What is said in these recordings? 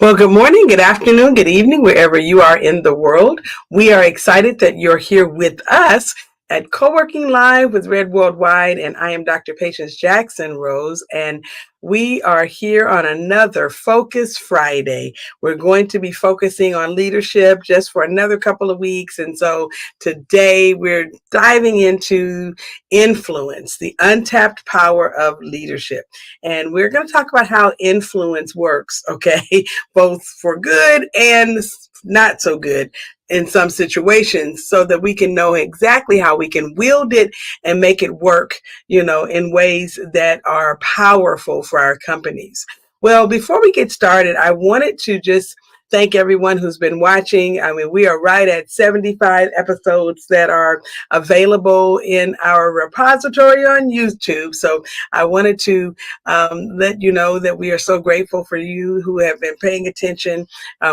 Well, good morning, good afternoon, good evening, wherever you are in the world. We are excited that you're here with us at Co-working Live with Red Worldwide, and I am Dr. Patience Jackson Rose, and we are here on another Focus Friday. We're going to be focusing on leadership just for another couple of weeks, and so today we're diving into influence, the untapped power of leadership, and we're going to talk about how influence works, okay? Both for good and not so good in some situations, so that we can know exactly how we can wield it and make it work, in ways that are powerful for our companies. Well, before we get started, I wanted to just thank everyone who's been watching. I mean, we are right at 75 episodes that are available in our repository on YouTube. So I wanted to let you know that we are so grateful for you who have been paying attention.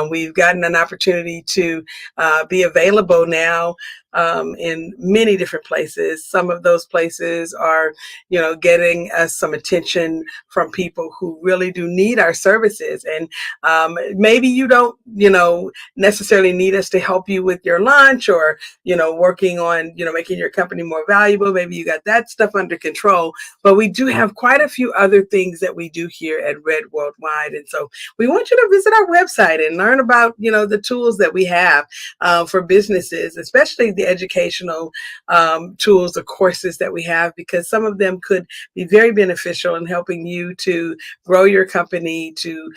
We've gotten an opportunity to be available now in many different places. Some of those places are, getting us some attention from people who really do need our services. And maybe you don't, necessarily need us to help you with your lunch or, working on, making your company more valuable. Maybe you got that stuff under control, but we do have quite a few other things that we do here at Red Worldwide. And so we want you to visit our website and learn about, the tools that we have for businesses, especially the educational tools, the courses that we have, because some of them could be very beneficial in helping you to grow your company, to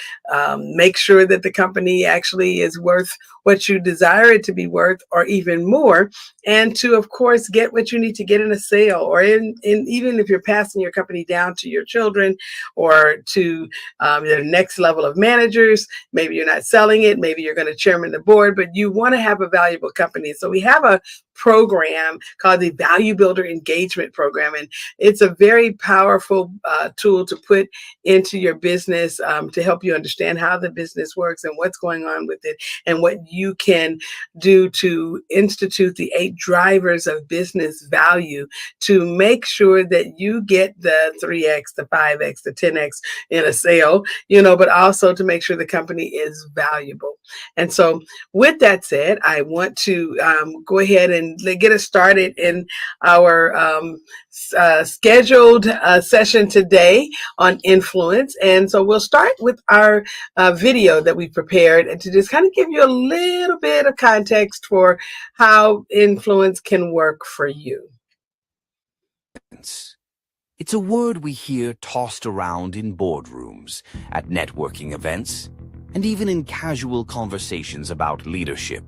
make sure that the company actually is worth what you desire it to be worth, or even more, and to, of course, get what you need to get in a sale, or in even if you're passing your company down to your children or to the next level of managers. Maybe you're not selling it, maybe you're going to chairman the board, but you want to have a valuable company. So we have a program called the Value Builder Engagement Program, and it's a very powerful tool to put into your business to help you understand how the business works and what's going on with it, and what you can do to institute the 8 drivers of business value to make sure that you get the 3x, the 5x, the 10x in a sale, but also to make sure the company is valuable. And so with that said, I want to go ahead and get us started in our scheduled session today on influence. And so we'll start with our video that we prepared, and to just kind of give you a little bit of context for how influence can work for you. It's a word we hear tossed around in boardrooms, at networking events, and even in casual conversations about leadership.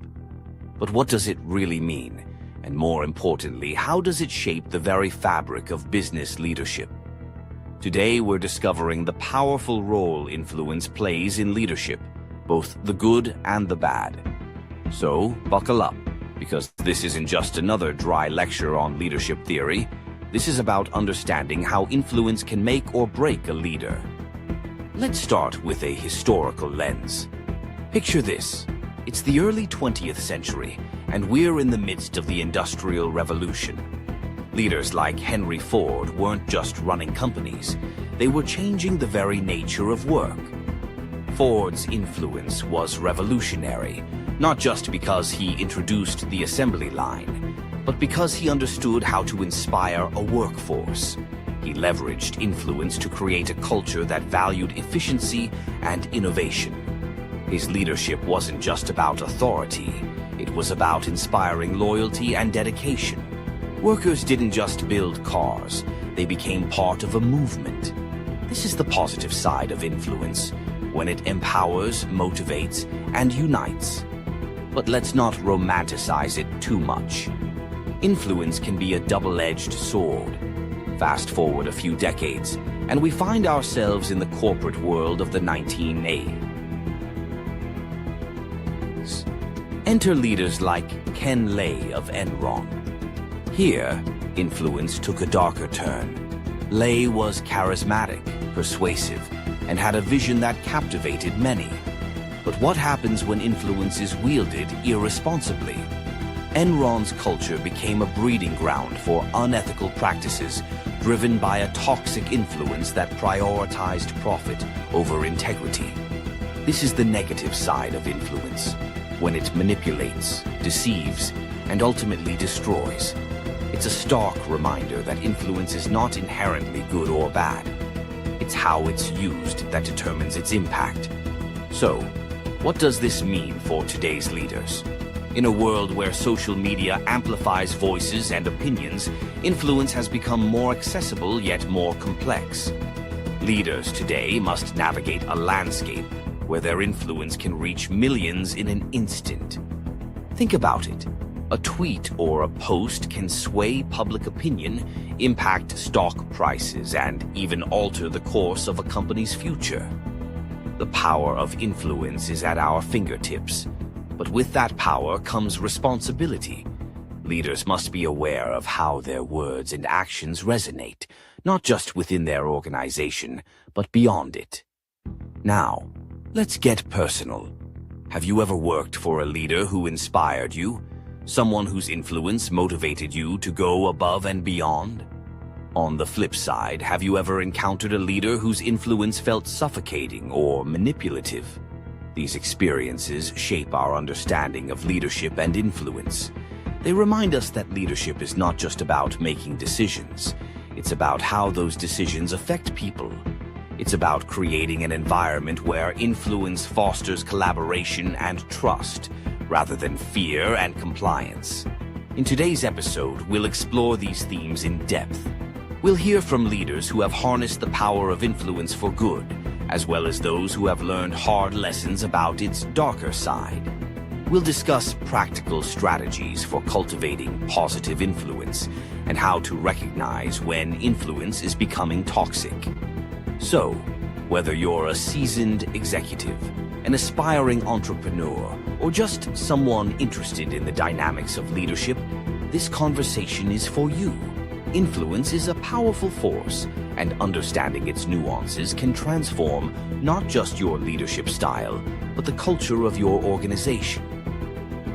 But what does it really mean? And more importantly, how does it shape the very fabric of business leadership? Today, we're discovering the powerful role influence plays in leadership, both the good and the bad. So, buckle up, because this isn't just another dry lecture on leadership theory. This is about understanding how influence can make or break a leader. Let's start with a historical lens. Picture this. It's the early 20th century, and we're in the midst of the Industrial Revolution. Leaders like Henry Ford weren't just running companies, they were changing the very nature of work. Ford's influence was revolutionary, not just because he introduced the assembly line, but because he understood how to inspire a workforce. He leveraged influence to create a culture that valued efficiency and innovation. His leadership wasn't just about authority, it was about inspiring loyalty and dedication. Workers didn't just build cars, they became part of a movement. This is the positive side of influence, when it empowers, motivates, and unites. But let's not romanticize it too much. Influence can be a double-edged sword. Fast forward a few decades, and we find ourselves in the corporate world of the 1980s. Enter leaders like Ken Lay of Enron. Here, influence took a darker turn. Lay was charismatic, persuasive, and had a vision that captivated many. But what happens when influence is wielded irresponsibly? Enron's culture became a breeding ground for unethical practices driven by a toxic influence that prioritized profit over integrity. This is the negative side of influence, when it manipulates, deceives, and ultimately destroys. It's a stark reminder that influence is not inherently good or bad. It's how it's used that determines its impact. So, what does this mean for today's leaders? In a world where social media amplifies voices and opinions, influence has become more accessible yet more complex. Leaders today must navigate a landscape where their influence can reach millions in an instant. Think about it. A tweet or a post can sway public opinion, impact stock prices, and even alter the course of a company's future. The power of influence is at our fingertips, but with that power comes responsibility. Leaders must be aware of how their words and actions resonate, not just within their organization, but beyond it. Now, let's get personal. Have you ever worked for a leader who inspired you? Someone whose influence motivated you to go above and beyond? On the flip side, have you ever encountered a leader whose influence felt suffocating or manipulative? These experiences shape our understanding of leadership and influence. They remind us that leadership is not just about making decisions. It's about how those decisions affect people. It's about creating an environment where influence fosters collaboration and trust, rather than fear and compliance. In today's episode, we'll explore these themes in depth. We'll hear from leaders who have harnessed the power of influence for good, as well as those who have learned hard lessons about its darker side. We'll discuss practical strategies for cultivating positive influence and how to recognize when influence is becoming toxic. So, whether you're a seasoned executive, an aspiring entrepreneur, or just someone interested in the dynamics of leadership, this conversation is for you. Influence is a powerful force, and understanding its nuances can transform not just your leadership style, but the culture of your organization.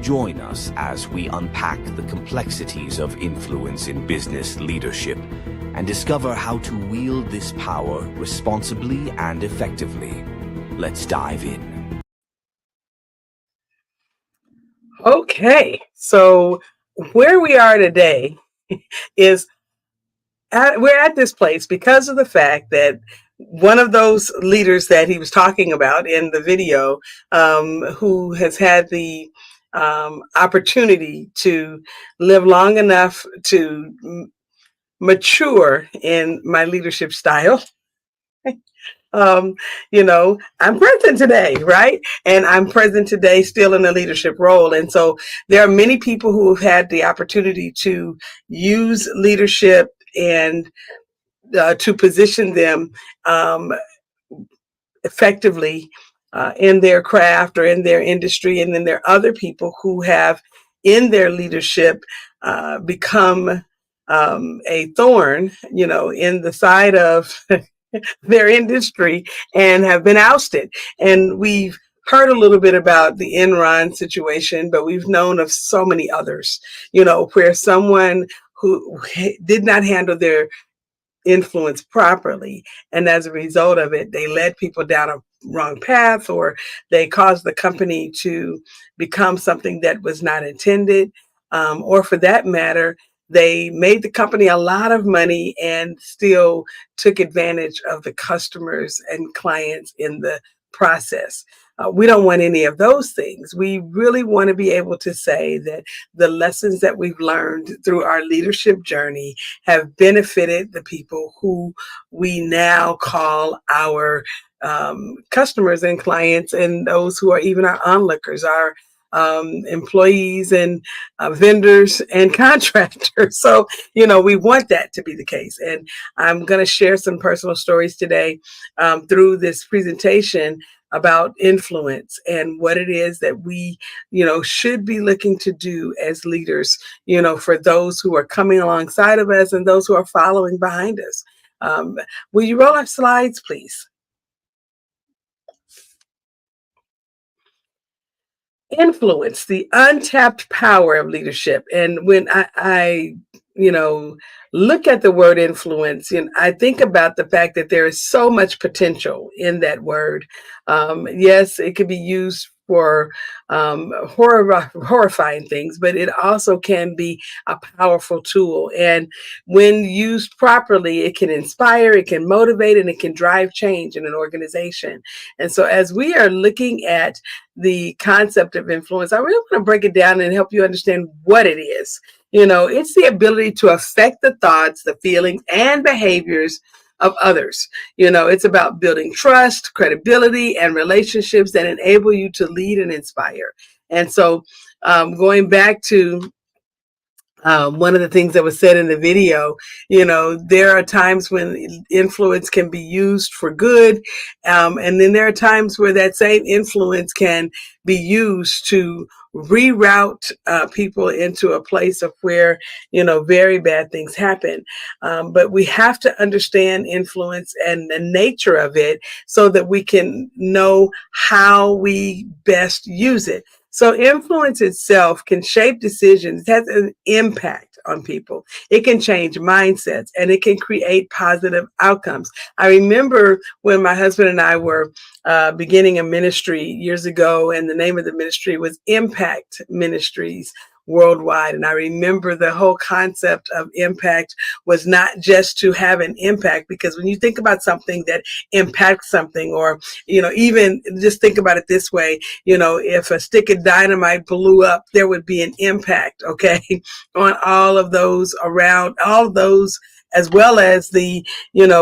Join us as we unpack the complexities of influence in business leadership and discover how to wield this power responsibly and effectively. Let's dive in. Okay, so where we are today is we're at this place because of the fact that one of those leaders that he was talking about in the video, who has had the opportunity to live long enough to mature in my leadership style. um, I'm present today, right? And I'm present today still in a leadership role. And so there are many people who have had the opportunity to use leadership and to position them um, effectively in their craft or in their industry. And then there are other people who have in their leadership become a thorn, in the side of their industry and have been ousted. And we've heard a little bit about the Enron situation, but we've known of so many others, where someone who did not handle their influence properly, and as a result of it, they led people down a wrong path, or they caused the company to become something that was not intended, or for that matter, they made the company a lot of money and still took advantage of the customers and clients in the process. We don't want any of those things. We really want to be able to say that the lessons that we've learned through our leadership journey have benefited the people who we now call our customers and clients, and those who are even our onlookers, our employees and vendors and contractors. So, we want that to be the case. And I'm going to share some personal stories today through this presentation about influence and what it is that we, should be looking to do as leaders, for those who are coming alongside of us and those who are following behind us. Will you roll our slides, please? Influence, the untapped power of leadership. And when I you know, look at the word influence, I think about the fact that there is so much potential in that word. Yes, it could be used for horrifying things, but it also can be a powerful tool. And when used properly, it can inspire, it can motivate, and it can drive change in an organization. And so, as we are looking at the concept of influence, I really want to break it down and help you understand what it is. It's the ability to affect the thoughts, the feelings, and behaviors of others. It's about building trust, credibility, and relationships that enable you to lead and inspire. And so, going back to one of the things that was said in the video, there are times when influence can be used for good. And then there are times where that same influence can be used to reroute people into a place of where, very bad things happen. But we have to understand influence and the nature of it so that we can know how we best use it. So influence itself can shape decisions. It has an impact on people. It can change mindsets and it can create positive outcomes. I remember when my husband and I were beginning a ministry years ago, and the name of the ministry was Impact Ministries Worldwide. And I remember the whole concept of impact was not just to have an impact, because when you think about something that impacts something, or, even just think about it this way, if a stick of dynamite blew up, there would be an impact, okay, on all of those around, all of those, as well as the,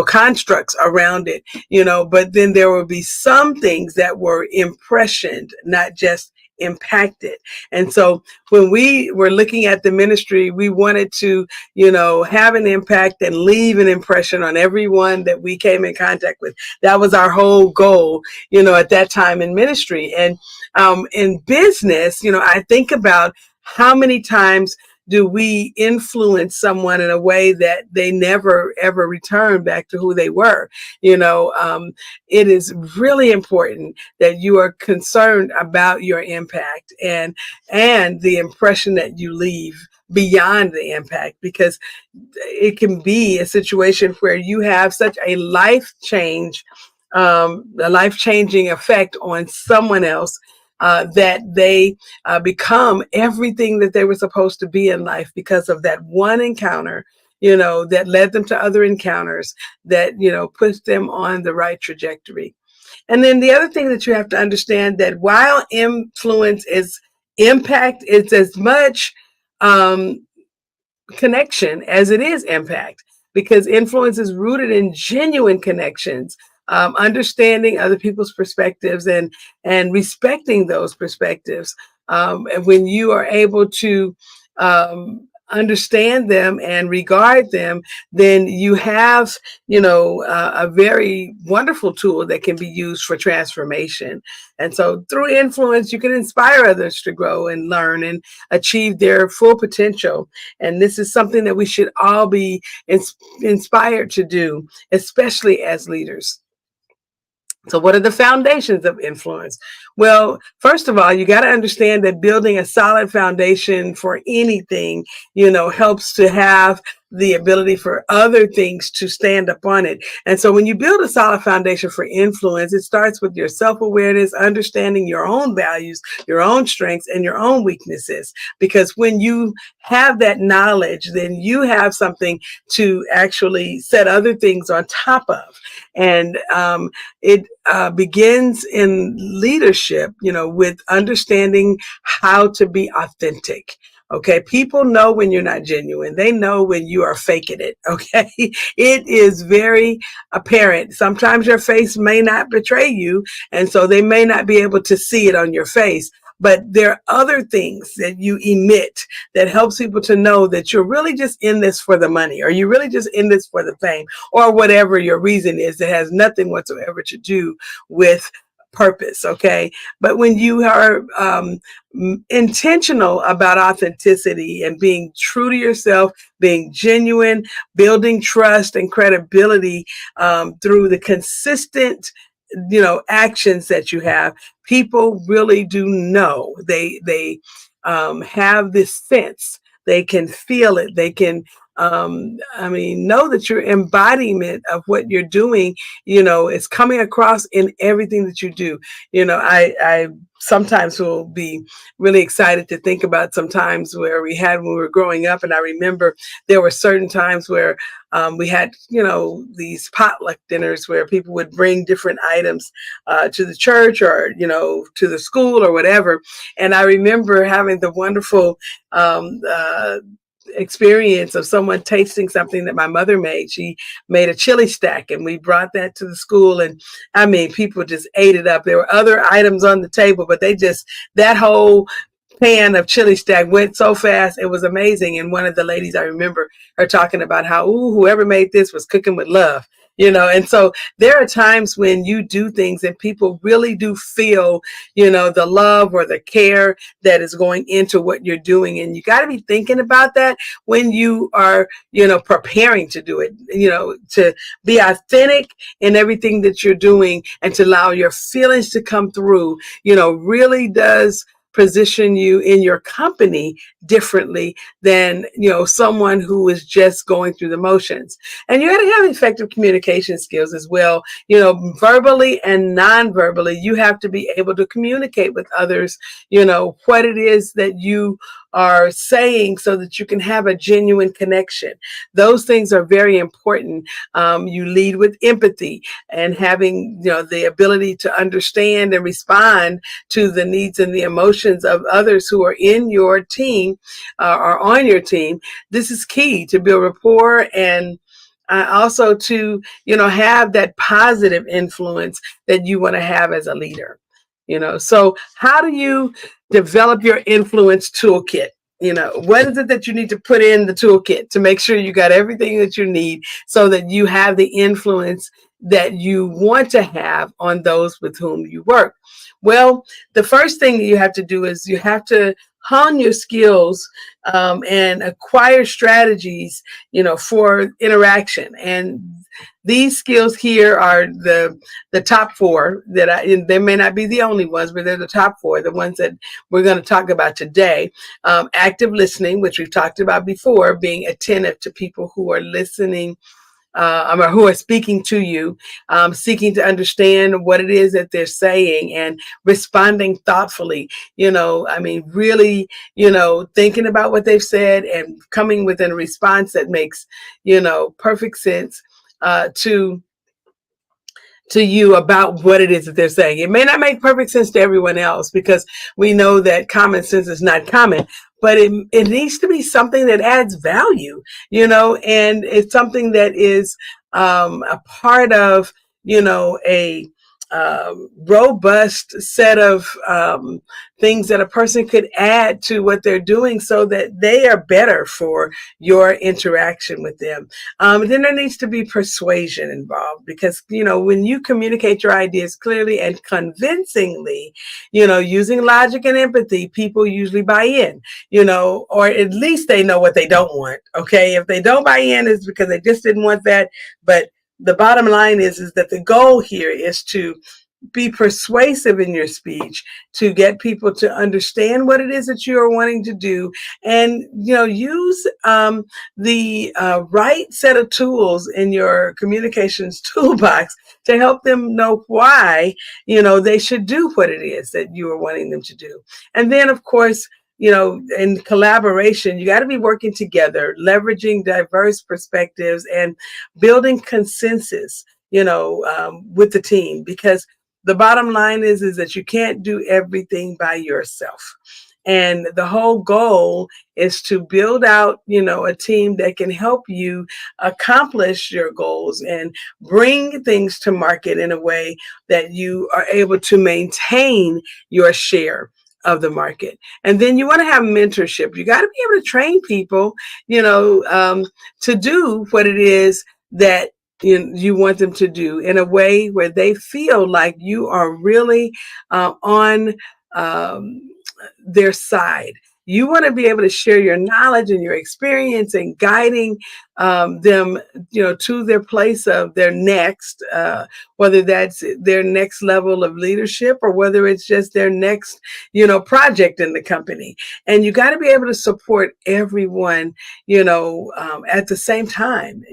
constructs around it, but then there would be some things that were impressioned, not just impacted. And so when we were looking at the ministry, we wanted to, have an impact and leave an impression on everyone that we came in contact with. That was our whole goal, at that time in ministry. And in business, I think about how many times do we influence someone in a way that they never ever return back to who they were. It is really important that you are concerned about your impact and the impression that you leave beyond the impact, because it can be a situation where you have such a life-changing effect on someone else, that they become everything that they were supposed to be in life because of that one encounter, that led them to other encounters that, puts them on the right trajectory. And then the other thing that you have to understand, that while influence is impact, it's as much connection as it is impact, because influence is rooted in genuine connections, understanding other people's perspectives and respecting those perspectives. And when you are able to understand them and regard them, then you have, a very wonderful tool that can be used for transformation. And so through influence, you can inspire others to grow and learn and achieve their full potential. And this is something that we should all be inspired to do, especially as leaders. So what are the foundations of influence? Well, first of all, you got to understand that building a solid foundation for anything, helps to have the ability for other things to stand up on it. And so when you build a solid foundation for influence, it starts with your self-awareness, understanding your own values, your own strengths, and your own weaknesses. Because when you have that knowledge, then you have something to actually set other things on top of. And it begins in leadership, with understanding how to be authentic. Okay. People know when you're not genuine. They know when you are faking it. Okay. It is very apparent. Sometimes your face may not betray you, and so they may not be able to see it on your face. But there are other things that you emit that helps people to know that you're really just in this for the money, or you're really just in this for the fame, or whatever your reason is that has nothing whatsoever to do with purpose. Okay. But when you are intentional about authenticity and being true to yourself, being genuine, building trust and credibility through the consistent actions that you have, people really do know. They have this sense. They can feel it. They can, know that your embodiment of what you're doing, is coming across in everything that you do. I sometimes will be really excited to think about some times where we had when we were growing up. And I remember there were certain times where we had, these potluck dinners where people would bring different items to the church or, to the school or whatever. And I remember having the wonderful experience of someone tasting something that my mother made. She made a chili stack and we brought that to the school, and I mean, people just ate it up. There were other items on the table, but that whole pan of chili stack went so fast. It was amazing. And one of the ladies, I remember her talking about how, whoever made this was cooking with love. And so there are times when you do things and people really do feel, the love or the care that is going into what you're doing. And you got to be thinking about that when you are, preparing to do it, to be authentic in everything that you're doing and to allow your feelings to come through, really does position you in your company differently than someone who is just going through the motions. And you got to have effective communication skills as well, verbally and non-verbally. You have to be able to communicate with others what it is that you are saying so that you can have a genuine connection. Those things are very important. You lead with empathy and having the ability to understand and respond to the needs and the emotions of others who are in your team or on your team. This is key to build rapport and also to have that positive influence that you want to have as a leader. So how do you develop your influence toolkit? What is it that you need to put in the toolkit to make sure you got everything that you need so that you have the influence that you want to have on those with whom you work? Well, the first thing that you have to do is you have to hone your skills and acquire strategies, for interaction. And these skills here are the top four they may not be the only ones, but they're the top four, the ones that we're going to talk about today. Active listening, which we've talked about before, being attentive to people who are listening or who are speaking to you, seeking to understand what it is that they're saying and responding thoughtfully, really, thinking about what they've said and coming with a response that makes, perfect sense to you about what it is that they're saying. It may not make perfect sense to everyone else because we know that common sense is not common, but it needs to be something that adds value, and it's something that is a part of, a robust set of things that a person could add to what they're doing so that they are better for your interaction with them. Then there needs to be persuasion involved because, when you communicate your ideas clearly and convincingly, using logic and empathy, people usually buy in, or at least they know what they don't want. Okay. If they don't buy in, it's because they just didn't want that. But the bottom line is that the goal here is to be persuasive in your speech, to get people to understand what it is that you are wanting to do, and use the right set of tools in your communications toolbox to help them know why they should do what it is that you are wanting them to do. And then, of course, in collaboration, you got to be working together, leveraging diverse perspectives and building consensus, with the team, because the bottom line is that you can't do everything by yourself. And the whole goal is to build out, a team that can help you accomplish your goals and bring things to market in a way that you are able to maintain your share of the market. And then you want to have mentorship. You got to be able to train people, to do what it is that you want them to do in a way where they feel like you are really on their side. you want to be able to share your knowledge and your experience and guiding them, to their place of their next, whether that's their next level of leadership or whether it's just their next, project in the company. And you got to be able to support everyone, at the same time,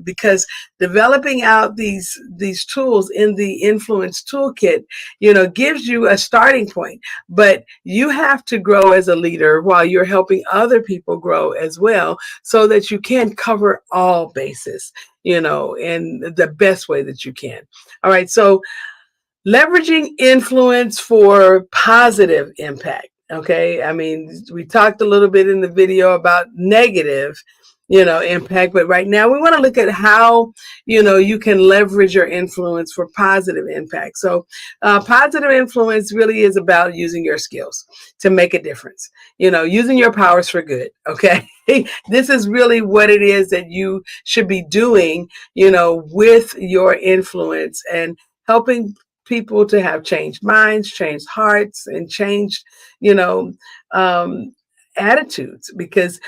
because developing out these tools in the Influence Toolkit, gives you a starting point. But you have to grow as a leader while you're helping other people grow as well, so that you can cover all bases, in the best way that you can. All right. So leveraging influence for positive impact. Okay. I mean, we talked a little bit in the video about negative, impact, but right now we want to look at how, you can leverage your influence for positive impact. So positive influence really is about using your skills to make a difference, using your powers for good. Okay. This is really what it is that you should be doing, with your influence and helping people to have changed minds, changed hearts, and changed, you know, um, attitudes. Because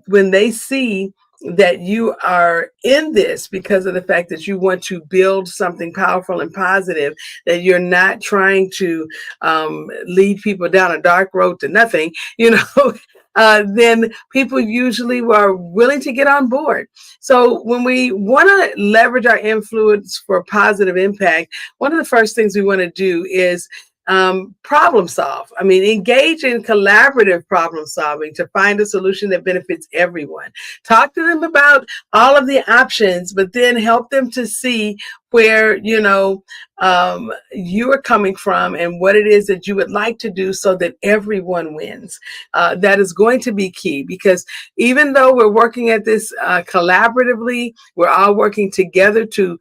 when they see that you are in this because of the fact that you want to build something powerful and positive, that you're not trying to lead people down a dark road to nothing, then people usually are willing to get on board. So when we want to leverage our influence for positive impact, one of the first things we want to do is problem solve. I mean, engage in collaborative problem solving to find a solution that benefits everyone. Talk to them about all of the options, but then help them to see where, you are coming from and what it is that you would like to do so that everyone wins. That is going to be key, because even though we're working at this collaboratively, we're all working together to,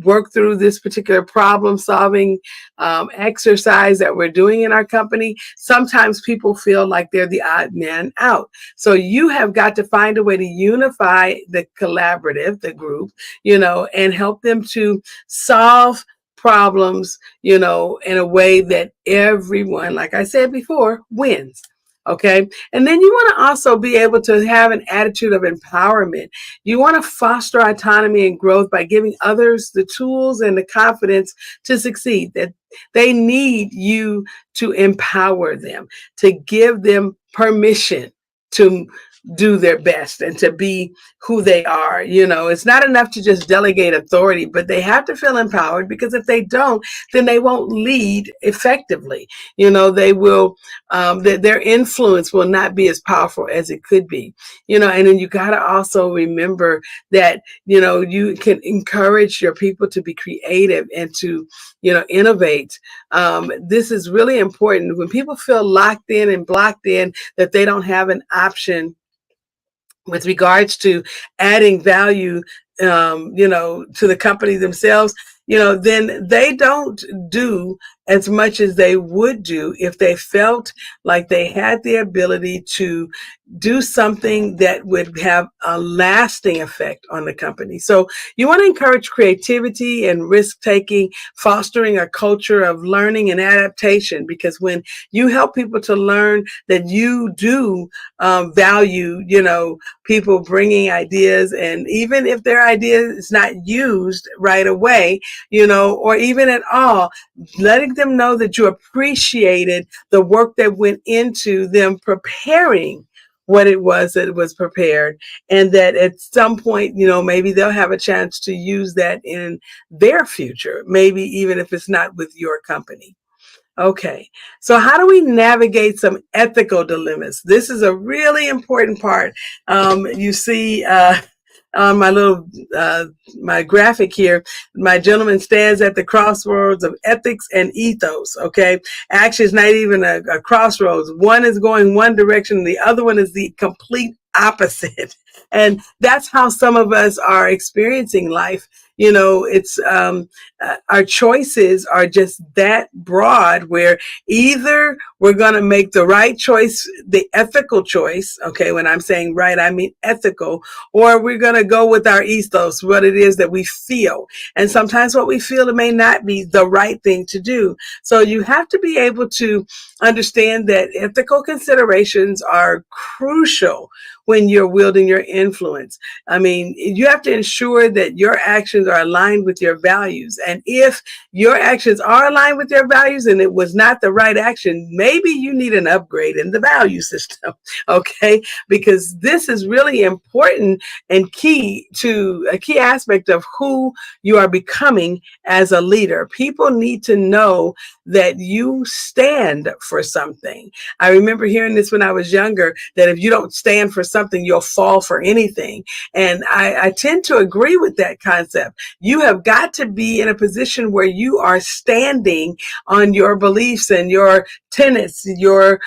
work through this particular problem solving exercise that we're doing in our company. Sometimes people feel like they're the odd man out. So you have got to find a way to unify the collaborative, the group, and help them to solve problems, in a way that everyone, like I said before, wins. Okay. And then you want to also be able to have an attitude of empowerment. You want to foster autonomy and growth by giving others the tools and the confidence to succeed. That they need you to empower them, to give them permission to do their best and to be who they are. It's not enough to just delegate authority, but they have to feel empowered, because if they don't, then they won't lead effectively. They will, their influence will not be as powerful as it could be. And then you got to also remember that, you can encourage your people to be creative and to, innovate. This is really important. When people feel locked in and blocked in, that they don't have an option with regards to adding value, to the company themselves, then they don't do as much as they would do if they felt like they had the ability to do something that would have a lasting effect on the company. So you want to encourage creativity and risk taking, fostering a culture of learning and adaptation, because when you help people to learn that you do value, people bringing ideas, and even if their idea is not used right away, or even at all, letting them know that you appreciated the work that went into them preparing what it was that was prepared, and that at some point, maybe they'll have a chance to use that in their future, maybe even if it's not with your company. Okay, so how do we navigate some ethical dilemmas? This is a really important part. You see on my little my graphic here, my gentleman stands at the crossroads of ethics and ethos. Okay, actually, it's not even a crossroads. One is going one direction, and the other one is the complete opposite. And that's how some of us are experiencing life, It's our choices are just that broad, where either we're going to make the right choice, the ethical choice. Okay. When I'm saying right, I mean ethical, or we're going to go with our ethos, what it is that we feel. And sometimes what we feel, it may not be the right thing to do. So you have to be able to understand that ethical considerations are crucial when you're wielding your influence. I mean, you have to ensure that your actions are aligned with your values. And if your actions are aligned with your values and it was not the right action, maybe you need an upgrade in the value system, okay? Because this is really important and key to a key aspect of who you are becoming as a leader. People need to know that you stand for something. I remember hearing this when I was younger, that if you don't stand for something, you'll fall for anything. And I tend to agree with that concept. You have got to be in a position where you are standing on your beliefs and your tenets, your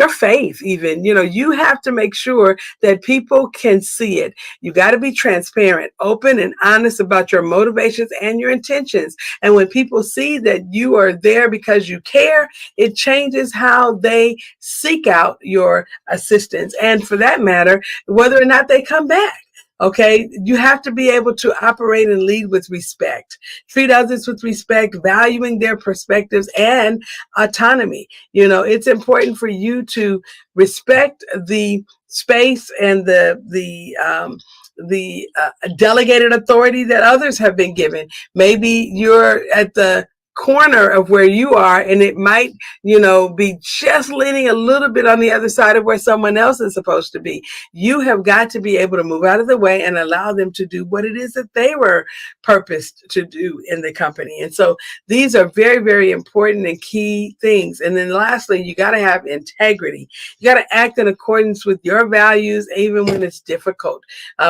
faith even. You have to make sure that people can see it. You got to be transparent, open, and honest about your motivations and your intentions. And when people see that you are there because you care, it changes how they seek out your assistance. And for that matter, whether or not they come back. Okay, you have to be able to operate and lead with respect, treat others with respect, valuing their perspectives and autonomy. It's important for you to respect the space and the delegated authority that others have been given. Maybe you're at the corner of where you are, and it might, be just leaning a little bit on the other side of where someone else is supposed to be. You have got to be able to move out of the way and allow them to do what it is that they were purposed to do in the company. And so these are very, very important and key things. And then lastly, you got to have integrity. You got to act in accordance with your values, even when it's difficult.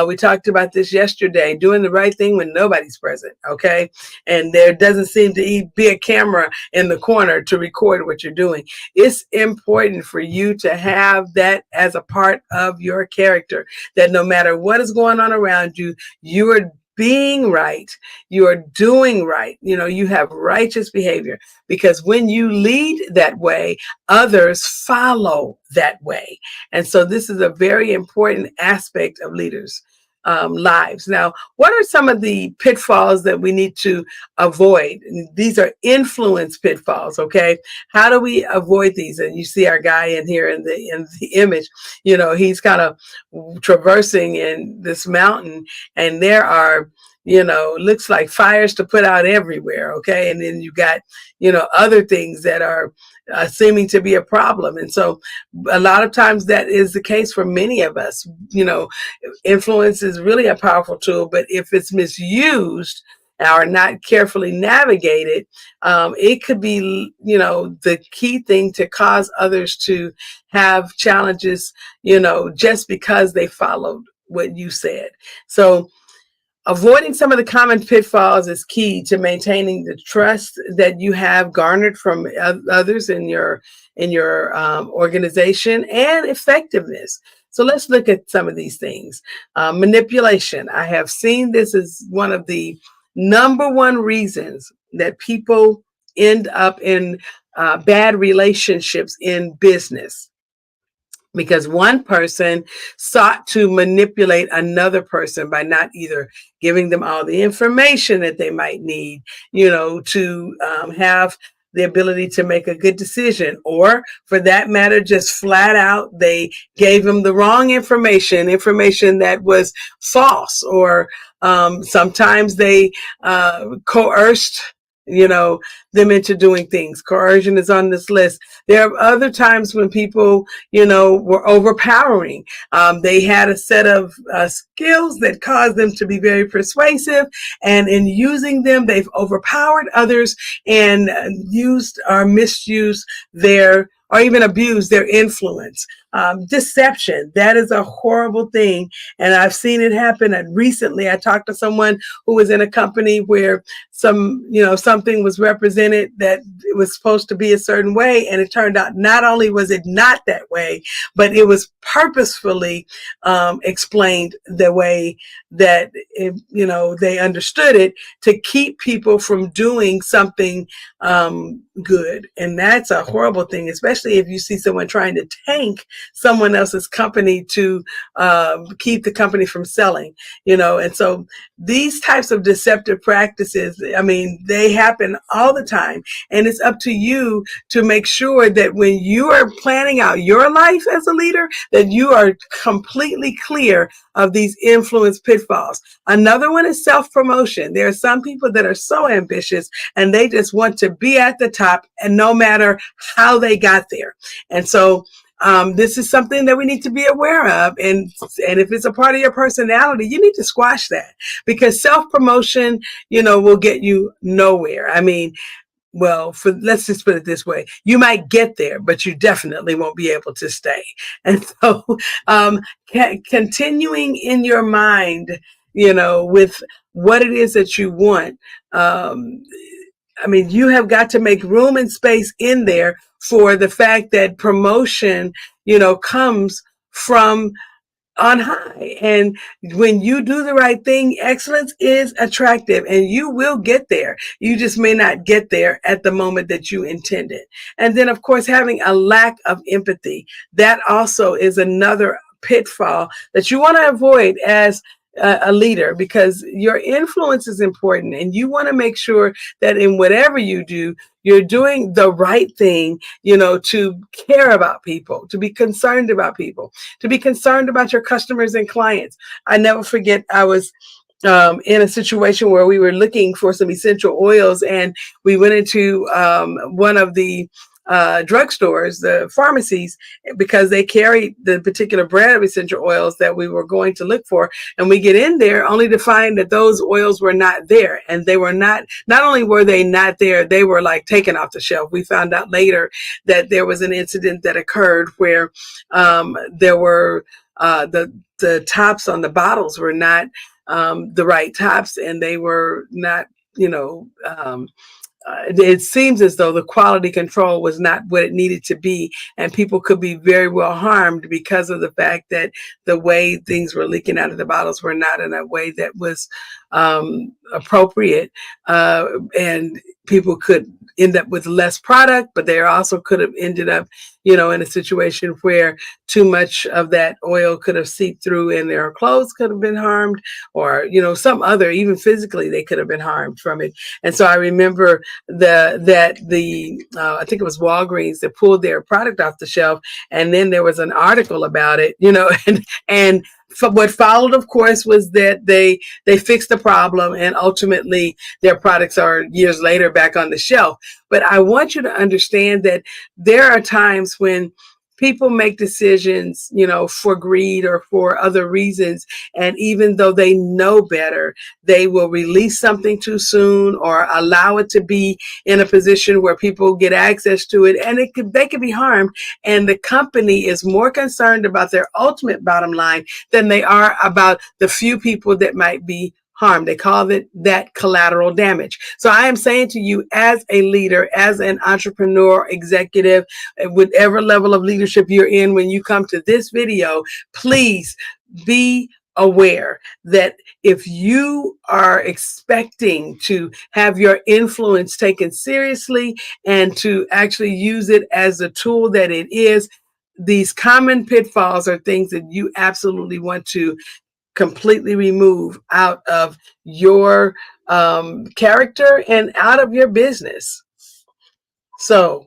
We talked about this yesterday, doing the right thing when nobody's present. Okay. And there doesn't seem to be a camera in the corner to record what you're doing. It's important for you to have that as a part of your character, that no matter what is going on around you, you are being right, you are doing right, you have righteous behavior, because when you lead that way, others follow that way. And so this is a very important aspect of leaders' lives. Now, what are some of the pitfalls that we need to avoid? These are influence pitfalls. Okay, how do we avoid these? And you see our guy in here in the image. He's kind of traversing in this mountain, and there are, looks like fires to put out everywhere. Okay, and then you got, other things that are seeming to be a problem. And so a lot of times that is the case for many of us. Influence is really a powerful tool, but if it's misused or not carefully navigated, it could be, the key thing to cause others to have challenges, just because they followed what you said. So avoiding some of the common pitfalls is key to maintaining the trust that you have garnered from others in your organization, and effectiveness. So let's look at some of these things. Manipulation. I have seen this as one of the number one reasons that people end up in bad relationships in business, because one person sought to manipulate another person by not either giving them all the information that they might need, to have the ability to make a good decision, or for that matter, just flat out, they gave them the wrong information that was false, or sometimes they coerced them into doing things. Coercion is on this list. There are other times when people, were overpowering. They had a set of skills that caused them to be very persuasive, and in using them, they've overpowered others and used or misused or even abused their influence. Deception, that is a horrible thing. And I've seen it happen. And recently I talked to someone who was in a company where something was represented that it was supposed to be a certain way. And it turned out not only was it not that way, but it was purposefully explained the way that they understood it to keep people from doing something good. And that's a horrible thing, especially if you see someone trying to tank someone else's company to keep the company from selling, and so these types of deceptive practices, they happen all the time. And it's up to you to make sure that when you are planning out your life as a leader, that you are completely clear of these influence pitfalls. Another one is self-promotion. There are some people that are so ambitious and they just want to be at the top, and no matter how they got there. And so this is something that we need to be aware of. And if it's a part of your personality, you need to squash that, because self-promotion, will get you nowhere. Let's just put it this way. You might get there, but you definitely won't be able to stay. And so continuing in your mind, with what it is that you want, you have got to make room and space in there for the fact that promotion, comes from on high. And when you do the right thing, excellence is attractive and you will get there. You just may not get there at the moment that you intended. And then, of course, having a lack of empathy, that also is another pitfall that you want to avoid as a leader, because your influence is important and you want to make sure that in whatever you do, you're doing the right thing, to care about people, to be concerned about people, to be concerned about your customers and clients. I never forget, I was in a situation where we were looking for some essential oils, and we went into one of the drugstores, the pharmacies, because they carried the particular brand of essential oils that we were going to look for. And we get in there only to find that those oils were not there. And they were not only were they not there, they were like taken off the shelf. We found out later that there was an incident that occurred where there were the tops on the bottles were not the right tops, and they were not, it seems as though the quality control was not what it needed to be, and people could be very well harmed because of the fact that the way things were leaking out of the bottles were not in a way that was appropriate, and people could end up with less product, but they also could have ended up, in a situation where too much of that oil could have seeped through and their clothes could have been harmed, or, some other, even physically, they could have been harmed from it. And so I remember I think it was Walgreens that pulled their product off the shelf, and then there was an article about it, and what followed, of course, was that they fixed the problem, and ultimately their products are years later back on the shelf. But I want you to understand that there are times when people make decisions, for greed or for other reasons. And even though they know better, they will release something too soon or allow it to be in a position where people get access to it, and they could be harmed. And the company is more concerned about their ultimate bottom line than they are about the few people that might be harm. They call it that collateral damage. So I am saying to you, as a leader, as an entrepreneur, executive, whatever level of leadership you're in, when you come to this video, please be aware that if you are expecting to have your influence taken seriously and to actually use it as a tool that it is, these common pitfalls are things that you absolutely want to completely remove out of your character and out of your business. So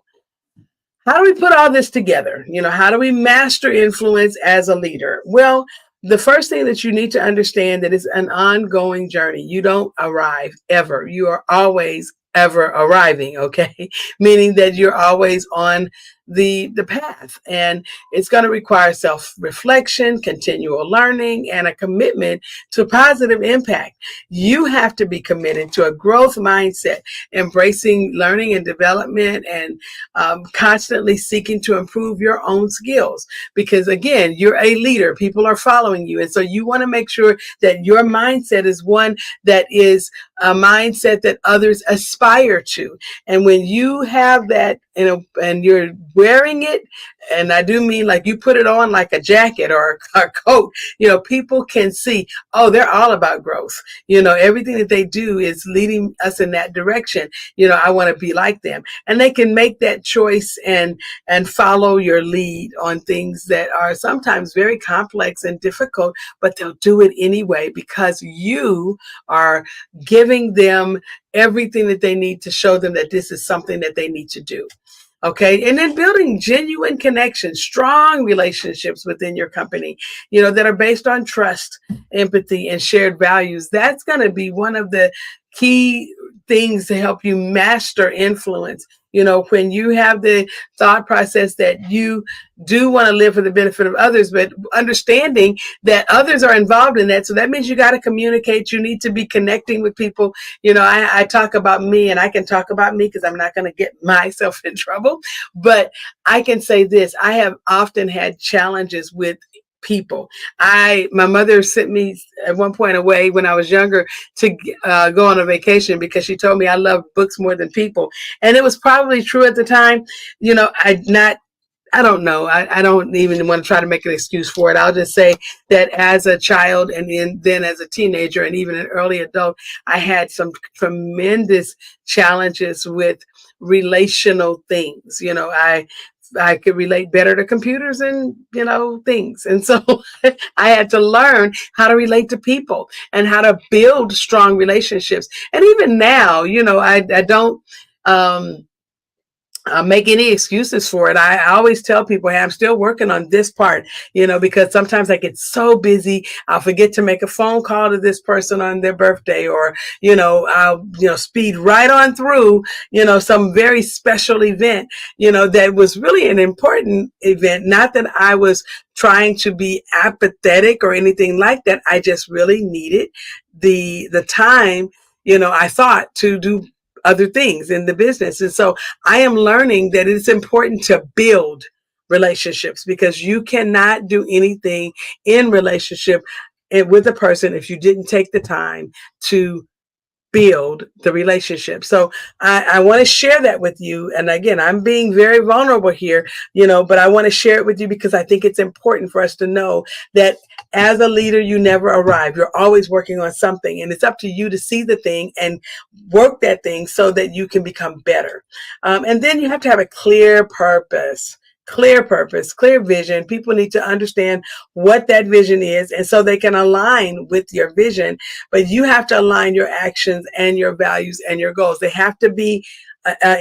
how do we put all this together? How do we master influence as a leader? Well, the first thing that you need to understand that it's an ongoing journey. You don't arrive ever. You are always ever arriving, okay? Meaning that you're always on the path. And it's going to require self-reflection, continual learning, and a commitment to positive impact. You have to be committed to a growth mindset, embracing learning and development, and constantly seeking to improve your own skills. Because again, you're a leader, people are following you. And so you want to make sure that your mindset is one that is a mindset that others aspire to. And when you have that, and you're wearing it, and I do mean like you put it on like a jacket or a coat, people can see, oh, they're all about growth. Everything that they do is leading us in that direction. I want to be like them. And they can make that choice and follow your lead on things that are sometimes very complex and difficult, but they'll do it anyway because you are giving them everything that they need to show them that this is something that they need to do. Okay. And then building genuine connections, strong relationships within your company, that are based on trust, empathy, and shared values. That's going to be one of the key things to help you master influence. When you have the thought process that you do want to live for the benefit of others, but understanding that others are involved in that. So that means you got to communicate. You need to be connecting with people. I talk about me, and I can talk about me because I'm not going to get myself in trouble. But I can say this. I have often had challenges with people. My mother sent me at one point away when I was younger to go on a vacation because she told me I love books more than people. And it was probably true at the time. I don't know. I don't even want to try to make an excuse for it. I'll just say that as a child and then as a teenager and even an early adult, I had some tremendous challenges with relational things. I could relate better to computers and, things. And so I had to learn how to relate to people and how to build strong relationships. And even now, I don't, make any excuses for it. I always tell people, hey, I'm still working on this part, because sometimes I get so busy, I'll forget to make a phone call to this person on their birthday, or, I'll, speed right on through, some very special event, that was really an important event. Not that I was trying to be apathetic or anything like that. I just really needed the time, I thought, to do other things in the business. And so I am learning that it's important to build relationships, because you cannot do anything in relationship with a person if you didn't take the time to build the relationship. So I want to share that with you. And again, I'm being very vulnerable here, but I want to share it with you because I think it's important for us to know that as a leader, you never arrive. You're always working on something, and it's up to you to see the thing and work that thing so that you can become better. And then you have to have a clear purpose, clear vision. People need to understand what that vision is, and so they can align with your vision. But you have to align your actions and your values and your goals. They have to be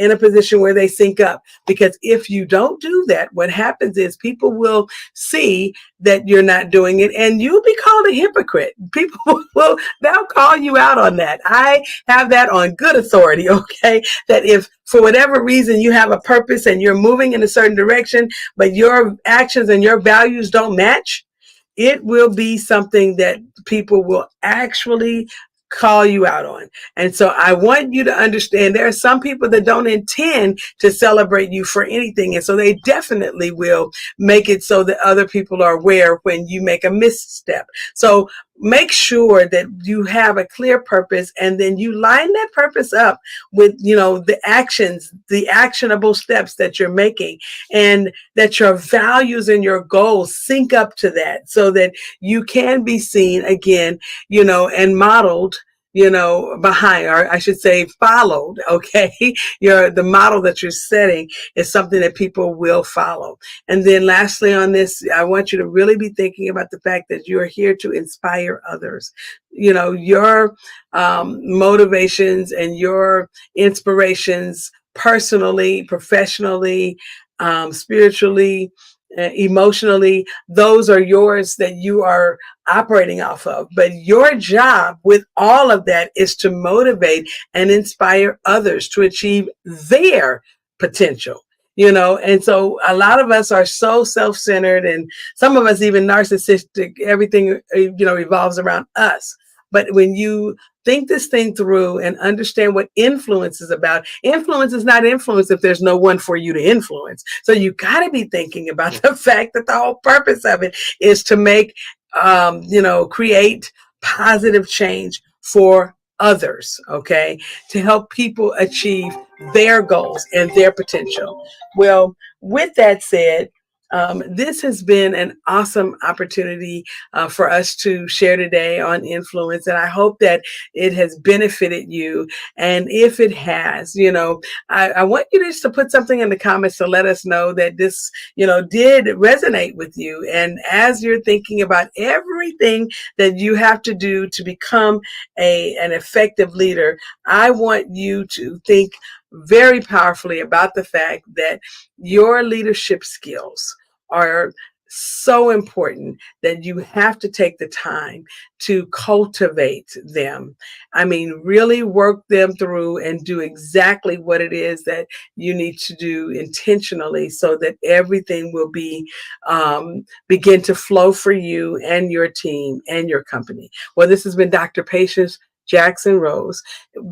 in a position where they sync up, because if you don't do that, what happens is people will see that you're not doing it, and you'll be called a hypocrite. People they'll call you out on that. I have that on good authority, okay? That if for whatever reason you have a purpose and you're moving in a certain direction, but your actions and your values don't match, it will be something that people will actually call you out on. And so I want you to understand there are some people that don't intend to celebrate you for anything. And so they definitely will make it so that other people are aware when you make a misstep. So make sure that you have a clear purpose, and then you line that purpose up with, the actions, the actionable steps that you're making, and that your values and your goals sync up to that so that you can be seen again, and modeled, behind, or I should say followed. Okay. The model that you're setting is something that people will follow. And then lastly on this, I want you to really be thinking about the fact that you're here to inspire others. Your motivations and your inspirations personally, professionally, spiritually, emotionally, those are yours that you are operating off of. But your job with all of that is to motivate and inspire others to achieve their potential. And so a lot of us are so self-centered, and some of us even narcissistic. Everything, revolves around us. But when you think this thing through and understand what influence is about, influence is not influence if there's no one for you to influence. So you got to be thinking about the fact that the whole purpose of it is to make, create positive change for others, okay, to help people achieve their goals and their potential. Well, with that said, this has been an awesome opportunity for us to share today on influence, and I hope that it has benefited you. And if it has, I want you just to put something in the comments to let us know that this, did resonate with you. And as you're thinking about everything that you have to do to become an effective leader, I want you to think very powerfully about the fact that your leadership skills are so important that you have to take the time to cultivate them. I mean, really work them through and do exactly what it is that you need to do intentionally so that everything will begin to flow for you and your team and your company. Well, this has been Dr. Patience Jackson Rose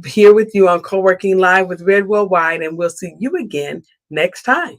here with you on Co-working Live with Red Worldwide, and we'll see you again next time.